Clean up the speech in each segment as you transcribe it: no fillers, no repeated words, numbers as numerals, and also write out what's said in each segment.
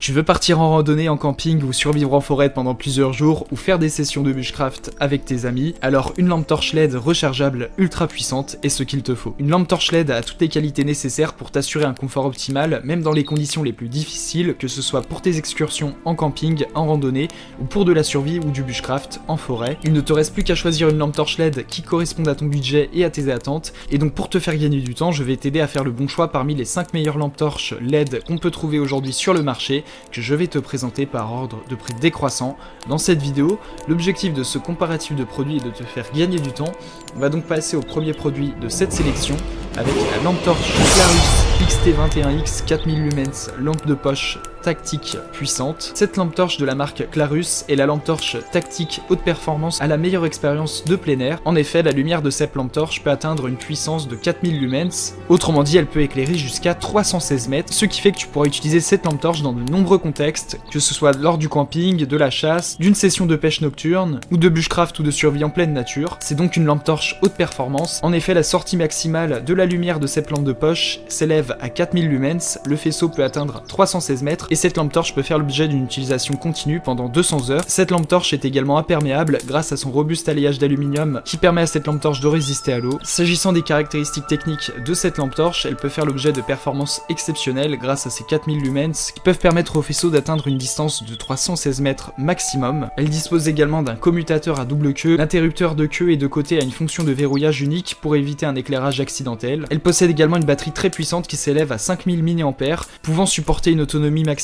Tu veux partir en randonnée, en camping ou survivre en forêt pendant plusieurs jours ou faire des sessions de bushcraft avec tes amis, alors une lampe torche LED rechargeable ultra puissante est ce qu'il te faut. Une lampe torche LED a toutes les qualités nécessaires pour t'assurer un confort optimal, même dans les conditions les plus difficiles, que ce soit pour tes excursions en camping, en randonnée ou pour de la survie ou du bushcraft en forêt. Il ne te reste plus qu'à choisir une lampe torche LED qui corresponde à ton budget et à tes attentes, et donc pour te faire gagner du temps, je vais t'aider à faire le bon choix parmi les 5 meilleures lampes torches LED qu'on peut trouver aujourd'hui sur le marché, que je vais te présenter par ordre de prix décroissant. Dans cette vidéo, l'objectif de ce comparatif de produits est de te faire gagner du temps. On va donc passer au premier produit de cette sélection, avec la lampe torche Clarus XT21X 4000 lumens, lampe de poche tactique puissante. Cette lampe torche de la marque Clarus est la lampe torche tactique haute performance à la meilleure expérience de plein air. En effet, la lumière de cette lampe torche peut atteindre une puissance de 4000 lumens, autrement dit elle peut éclairer jusqu'à 316 mètres, ce qui fait que tu pourras utiliser cette lampe torche dans de nombreux contextes, que ce soit lors du camping, de la chasse, d'une session de pêche nocturne, ou de bushcraft ou de survie en pleine nature. C'est donc une lampe torche haute performance. En effet, la sortie maximale de la lumière de cette lampe de poche s'élève à 4000 lumens, le faisceau peut atteindre 316 mètres, et cette lampe torche peut faire l'objet d'une utilisation continue pendant 200 heures. Cette lampe torche est également imperméable grâce à son robuste alliage d'aluminium qui permet à cette lampe torche de résister à l'eau. S'agissant des caractéristiques techniques de cette lampe torche, elle peut faire l'objet de performances exceptionnelles grâce à ses 4000 lumens qui peuvent permettre au faisceau d'atteindre une distance de 316 mètres maximum. Elle dispose également d'un commutateur à double queue. L'interrupteur de queue et de côté a une fonction de verrouillage unique pour éviter un éclairage accidentel. Elle possède également une batterie très puissante qui s'élève à 5000 mAh, pouvant supporter une autonomie maximale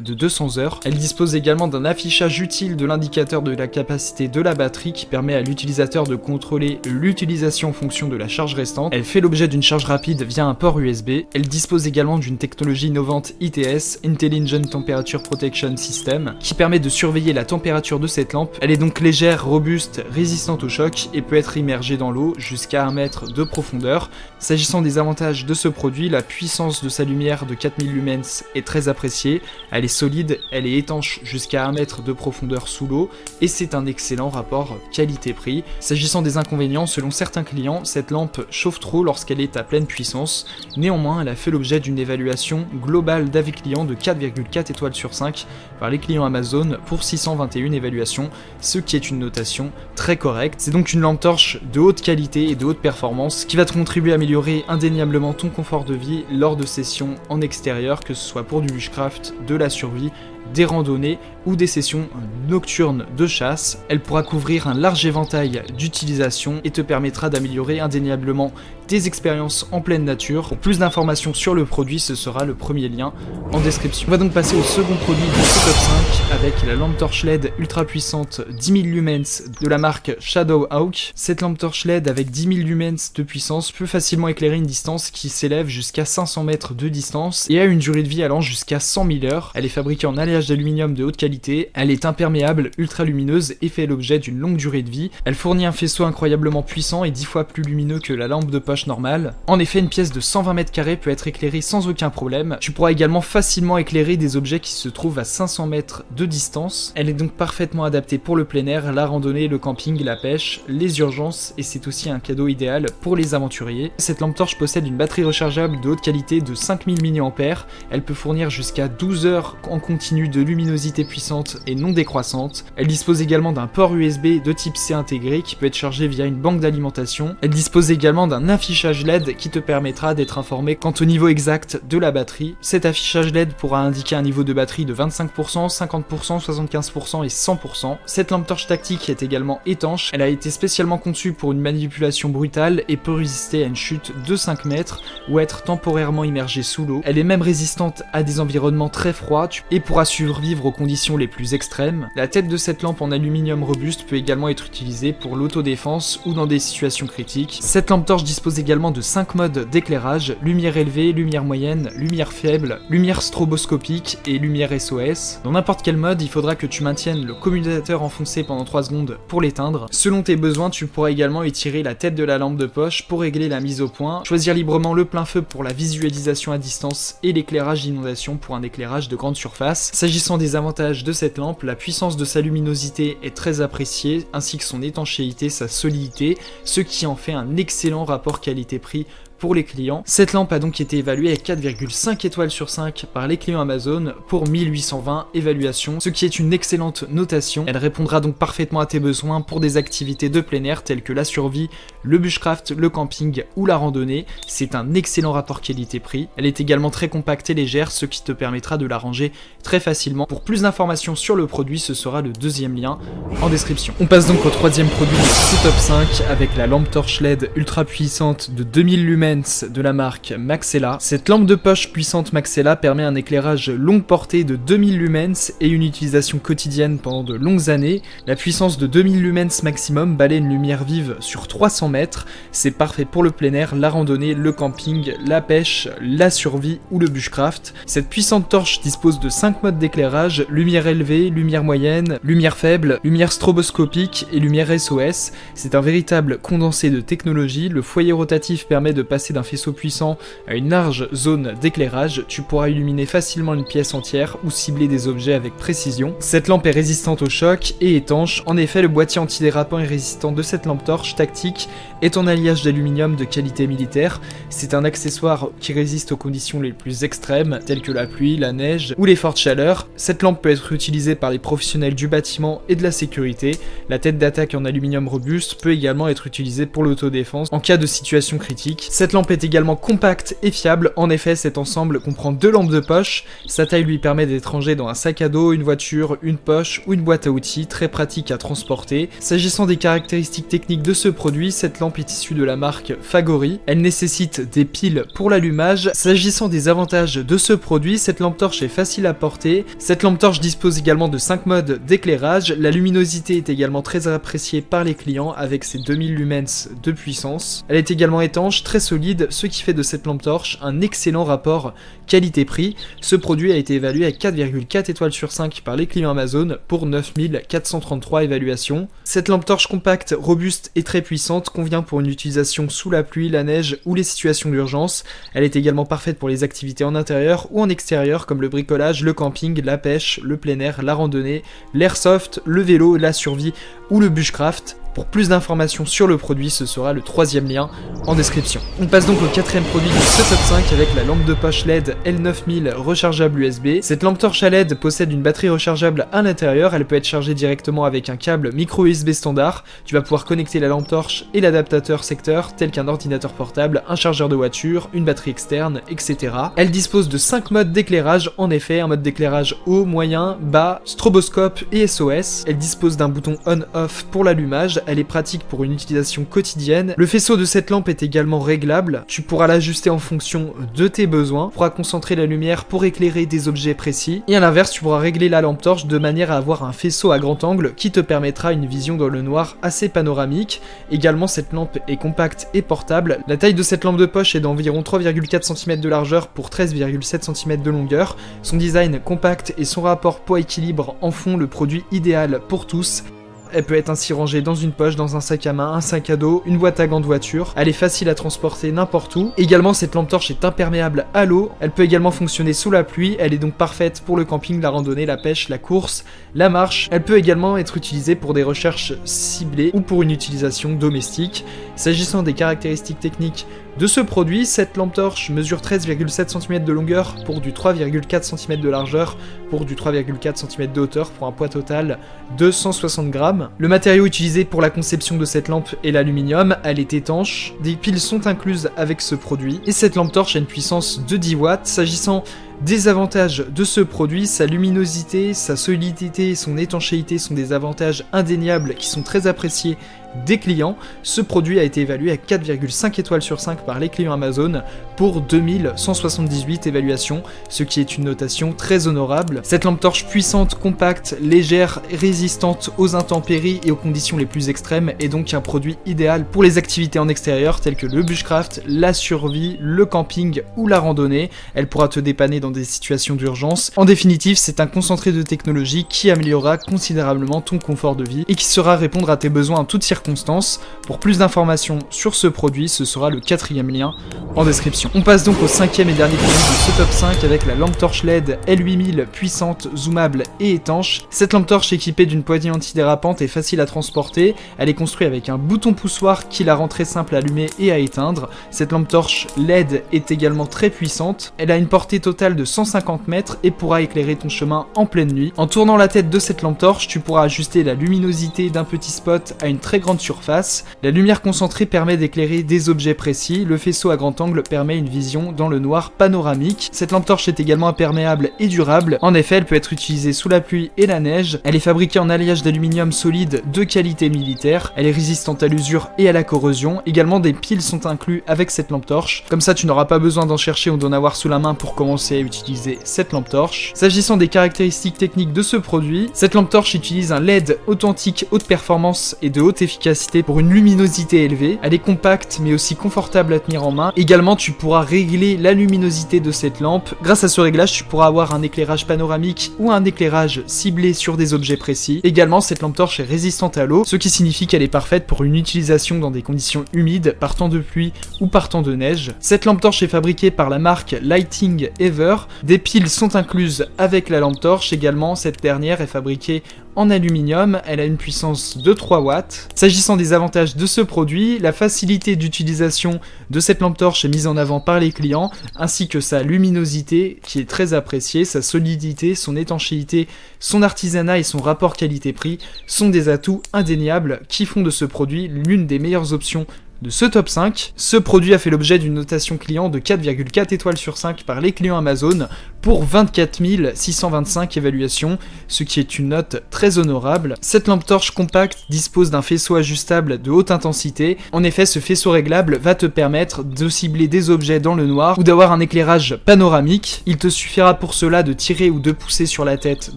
de 200 heures. Elle dispose également d'un affichage utile de l'indicateur de la capacité de la batterie qui permet à l'utilisateur de contrôler l'utilisation en fonction de la charge restante. Elle fait l'objet d'une charge rapide via un port USB. Elle dispose également d'une technologie innovante ITS, Intelligent Temperature Protection System, qui permet de surveiller la température de cette lampe. Elle est donc légère, robuste, résistante au choc et peut être immergée dans l'eau jusqu'à 1 mètre de profondeur. S'agissant des avantages de ce produit, la puissance de sa lumière de 4000 lumens est très appréciée. Elle est solide, elle est étanche jusqu'à 1 mètre de profondeur sous l'eau et c'est un excellent rapport qualité-prix. S'agissant des inconvénients, selon certains clients, cette lampe chauffe trop lorsqu'elle est à pleine puissance. Néanmoins, elle a fait l'objet d'une évaluation globale d'avis clients de 4,4 étoiles sur 5 par les clients Amazon pour 621 évaluations, ce qui est une notation très correcte. C'est donc une lampe torche de haute qualité et de haute performance qui va te contribuer à améliorer indéniablement ton confort de vie lors de sessions en extérieur, que ce soit pour du bushcraft, de la survie, des randonnées ou des sessions nocturnes de chasse. Elle pourra couvrir un large éventail d'utilisations et te permettra d'améliorer indéniablement tes expériences en pleine nature. Pour plus d'informations sur le produit, ce sera le premier lien en description. On va donc passer au second produit de ce top 5 avec la lampe torche LED ultra puissante 10 000 lumens de la marque Shadow Hawk. Cette lampe torche LED avec 10 000 lumens de puissance peut facilement éclairer une distance qui s'élève jusqu'à 500 mètres de distance et a une durée de vie allant jusqu'à 100 000 heures. Elle est fabriquée en alliage d'aluminium de haute qualité, elle est imperméable, ultra lumineuse et fait l'objet d'une longue durée de vie. Elle fournit un faisceau incroyablement puissant et 10 fois plus lumineux que la lampe de poche normale. En effet, une pièce de 120 mètres carrés peut être éclairée sans aucun problème. Tu pourras également facilement éclairer des objets qui se trouvent à 500 mètres de distance. Elle est donc parfaitement adaptée pour le plein air, la randonnée, le camping, la pêche, les urgences et c'est aussi un cadeau idéal pour les aventuriers. Cette lampe torche possède une batterie rechargeable de haute qualité de 5000 mAh. Elle peut fournir jusqu'à 12 heures en continu de luminosité puissante et non décroissante. Elle dispose également d'un port USB de type C intégré qui peut être chargé via une banque d'alimentation. Elle dispose également d'un affichage LED qui te permettra d'être informé quant au niveau exact de la batterie. Cet affichage LED pourra indiquer un niveau de batterie de 25%, 50%, 75% et 100%. Cette lampe torche tactique est également étanche. Elle a été spécialement conçue pour une manipulation brutale et peut résister à une chute de 5 mètres ou être temporairement immergée sous l'eau. Elle est même résistante à des environnements très froids et pourra survivre aux conditions les plus extrêmes. La tête de cette lampe en aluminium robuste peut également être utilisée pour l'autodéfense ou dans des situations critiques. Cette lampe torche dispose également de 5 modes d'éclairage: lumière élevée, lumière moyenne, lumière faible, lumière stroboscopique et lumière SOS. Dans n'importe quel mode, il faudra que tu maintiennes le commutateur enfoncé pendant 3 secondes pour l'éteindre. Selon tes besoins, tu pourras également étirer la tête de la lampe de poche pour régler la mise au point, choisir librement le plein feu pour la visualisation à distance et l'éclairage d'inondation pour un éclairage de grande surface. S'agissant des avantages de cette lampe, la puissance de sa luminosité est très appréciée, ainsi que son étanchéité, sa solidité, ce qui en fait un excellent rapport qualité-prix pour les clients. Cette lampe a donc été évaluée à 4,5 étoiles sur 5 par les clients Amazon pour 1820 évaluations, ce qui est une excellente notation. Elle répondra donc parfaitement à tes besoins pour des activités de plein air telles que la survie, le bushcraft, le camping ou la randonnée. C'est un excellent rapport qualité-prix. Elle est également très compacte et légère, ce qui te permettra de la ranger très facilement. Pour plus d'informations sur le produit, ce sera le deuxième lien en description. On passe donc au troisième produit de ce top 5 avec la lampe torche LED ultra puissante de 2000 lumens de la marque Maxella. Cette lampe de poche puissante Maxella permet un éclairage longue portée de 2000 lumens et une utilisation quotidienne pendant de longues années. La puissance de 2000 lumens maximum balaie une lumière vive sur 300 mètres. C'est parfait pour le plein air, la randonnée, le camping, la pêche, la survie ou le bushcraft. Cette puissante torche dispose de 5 modes d'éclairage: lumière élevée, lumière moyenne, lumière faible, lumière stroboscopique et lumière SOS. C'est un véritable condensé de technologie. Le foyer rotatif permet de passer d'un faisceau puissant à une large zone d'éclairage. Tu pourras illuminer facilement une pièce entière ou cibler des objets avec précision. Cette lampe est résistante au choc et étanche. En effet, le boîtier antidérapant et résistant de cette lampe torche tactique est en alliage d'aluminium de qualité militaire. C'est un accessoire qui résiste aux conditions les plus extrêmes, telles que la pluie, la neige ou les fortes chaleurs. Cette lampe peut être utilisée par les professionnels du bâtiment et de la sécurité. La tête d'attaque en aluminium robuste peut également être utilisée pour l'autodéfense en cas de situation critique. Cette lampe est également compacte et fiable. En effet, cet ensemble comprend 2 lampes de poche. Sa taille lui permet d'être rangée dans un sac à dos, une voiture, une poche ou une boîte à outils, très pratique à transporter. S'agissant des caractéristiques techniques de ce produit, cette lampe est issue de la marque Fagori. Elle nécessite des piles pour l'allumage. S'agissant des avantages de ce produit, cette lampe torche est facile à porter. Cette lampe torche dispose également de 5 modes d'éclairage. La luminosité est également très appréciée par les clients avec ses 2000 lumens de puissance. Elle est également étanche, très solide, ce qui fait de cette lampe torche un excellent rapport qualité-prix. Ce produit a été évalué à 4,4 étoiles sur 5 par les clients Amazon pour 9433 évaluations. Cette lampe torche compacte, robuste et très puissante convient pour une utilisation sous la pluie, la neige ou les situations d'urgence. Elle est également parfaite pour les activités en intérieur ou en extérieur comme le bricolage, le camping, la pêche, le plein air, la randonnée, l'airsoft, le vélo, la survie ou le bushcraft. Pour plus d'informations sur le produit, ce sera le troisième lien en description. On passe donc au quatrième produit de ce top 5 avec la lampe de poche LED L9000 rechargeable USB. Cette lampe torche à LED possède une batterie rechargeable à l'intérieur. Elle peut être chargée directement avec un câble micro USB standard. Tu vas pouvoir connecter la lampe torche et l'adaptateur secteur tel qu'un ordinateur portable, un chargeur de voiture, une batterie externe, etc. Elle dispose de 5 modes d'éclairage, en effet, un mode d'éclairage haut, moyen, bas, stroboscope et SOS. Elle dispose d'un bouton on-off pour l'allumage. Elle est pratique pour une utilisation quotidienne. Le faisceau de cette lampe est également réglable. Tu pourras l'ajuster en fonction de tes besoins. Tu pourras concentrer la lumière pour éclairer des objets précis. Et à l'inverse, tu pourras régler la lampe torche de manière à avoir un faisceau à grand angle qui te permettra une vision dans le noir assez panoramique. Également, cette lampe est compacte et portable. La taille de cette lampe de poche est d'environ 3,4 cm de largeur pour 13,7 cm de longueur. Son design compact et son rapport poids-équilibre en font le produit idéal pour tous. Elle peut être ainsi rangée dans une poche, dans un sac à main, un sac à dos, une boîte à gants de voiture. Elle est facile à transporter n'importe où. Également, cette lampe torche est imperméable à l'eau. Elle peut également fonctionner sous la pluie. Elle est donc parfaite pour le camping, la randonnée, la pêche, la course, la marche. Elle peut également être utilisée pour des recherches ciblées ou pour une utilisation domestique. S'agissant des caractéristiques techniques de ce produit, cette lampe torche mesure 13,7 cm de longueur pour du 3,4 cm de largeur pour du 3,4 cm de hauteur pour un poids total de 160 grammes. Le matériau utilisé pour la conception de cette lampe est l'aluminium, elle est étanche, des piles sont incluses avec ce produit et cette lampe torche a une puissance de 10 watts. S'agissant des avantages de ce produit, sa luminosité, sa solidité, son étanchéité sont des avantages indéniables qui sont très appréciés des clients. Ce produit a été évalué à 4,5 étoiles sur 5 par les clients Amazon pour 2178 évaluations, ce qui est une notation très honorable. Cette lampe torche puissante, compacte, légère, résistante aux intempéries et aux conditions les plus extrêmes est donc un produit idéal pour les activités en extérieur telles que le bushcraft, la survie, le camping ou la randonnée. Elle pourra te dépanner dans des situations d'urgence. En définitive, c'est un concentré de technologie qui améliorera considérablement ton confort de vie et qui saura répondre à tes besoins en toutes circonstances circonstances. Pour plus d'informations sur ce produit, ce sera le 4e lien en description. On passe donc au 5e et dernier produit de ce top 5 avec la lampe torche LED L8000 puissante, zoomable et étanche. Cette lampe torche équipée d'une poignée antidérapante est facile à transporter. Elle est construite avec un bouton poussoir qui la rend très simple à allumer et à éteindre. Cette lampe torche LED est également très puissante. Elle a une portée totale de 150 mètres et pourra éclairer ton chemin en pleine nuit. En tournant la tête de cette lampe torche, tu pourras ajuster la luminosité d'un petit spot à une très grande surface. La lumière concentrée permet d'éclairer des objets précis. Le faisceau à grand angle permet une vision dans le noir panoramique. Cette lampe torche est également imperméable et durable. En effet, elle peut être utilisée sous la pluie et la neige. Elle est fabriquée en alliage d'aluminium solide de qualité militaire. Elle est résistante à l'usure et à la corrosion. Également, des piles sont inclus avec cette lampe torche. Comme ça, tu n'auras pas besoin d'en chercher ou d'en avoir sous la main pour commencer à utiliser cette lampe torche. S'agissant des caractéristiques techniques de ce produit, cette lampe torche utilise un LED authentique haute performance et de haute efficacité pour une luminosité élevée. Elle est compacte mais aussi confortable à tenir en main. Également, tu pourras régler la luminosité de cette lampe. Grâce à ce réglage, tu pourras avoir un éclairage panoramique ou un éclairage ciblé sur des objets précis. Également, cette lampe torche est résistante à l'eau, ce qui signifie qu'elle est parfaite pour une utilisation dans des conditions humides, par temps de pluie ou par temps de neige. Cette lampe torche est fabriquée par la marque Lighting Ever. Des piles sont incluses avec la lampe torche. Également, cette dernière est fabriquée en aluminium, elle a une puissance de 3 watts. S'agissant des avantages de ce produit, la facilité d'utilisation de cette lampe torche est mise en avant par les clients, ainsi que sa luminosité qui est très appréciée, sa solidité, son étanchéité, son artisanat et son rapport qualité-prix sont des atouts indéniables qui font de ce produit l'une des meilleures options de ce top 5. Ce produit a fait l'objet d'une notation client de 4,4 étoiles sur 5 par les clients Amazon pour 24 625 évaluations, ce qui est une note très honorable. Cette lampe torche compacte dispose d'un faisceau ajustable de haute intensité. En effet, ce faisceau réglable va te permettre de cibler des objets dans le noir ou d'avoir un éclairage panoramique. Il te suffira pour cela de tirer ou de pousser sur la tête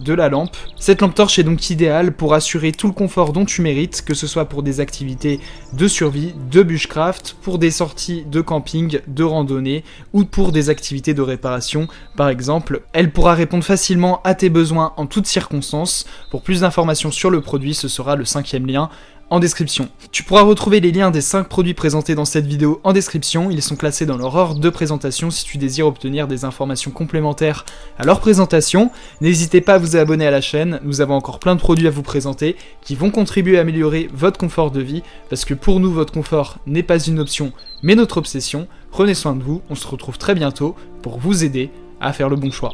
de la lampe. Cette lampe torche est donc idéale pour assurer tout le confort dont tu mérites, que ce soit pour des activités de survie, de bushcraft, pour des sorties de camping, de randonnée ou pour des activités de réparation par exemple. Elle pourra répondre facilement à tes besoins en toutes circonstances. Pour plus d'informations sur le produit, ce sera le 5e lien en description. Tu pourras retrouver les liens des 5 produits présentés dans cette vidéo en description. Ils sont classés dans leur ordre de présentation si tu désires obtenir des informations complémentaires à leur présentation. N'hésitez pas à vous abonner à la chaîne, nous avons encore plein de produits à vous présenter qui vont contribuer à améliorer votre confort de vie, parce que pour nous, votre confort n'est pas une option, mais notre obsession. Prenez soin de vous, on se retrouve très bientôt pour vous aider à faire le bon choix.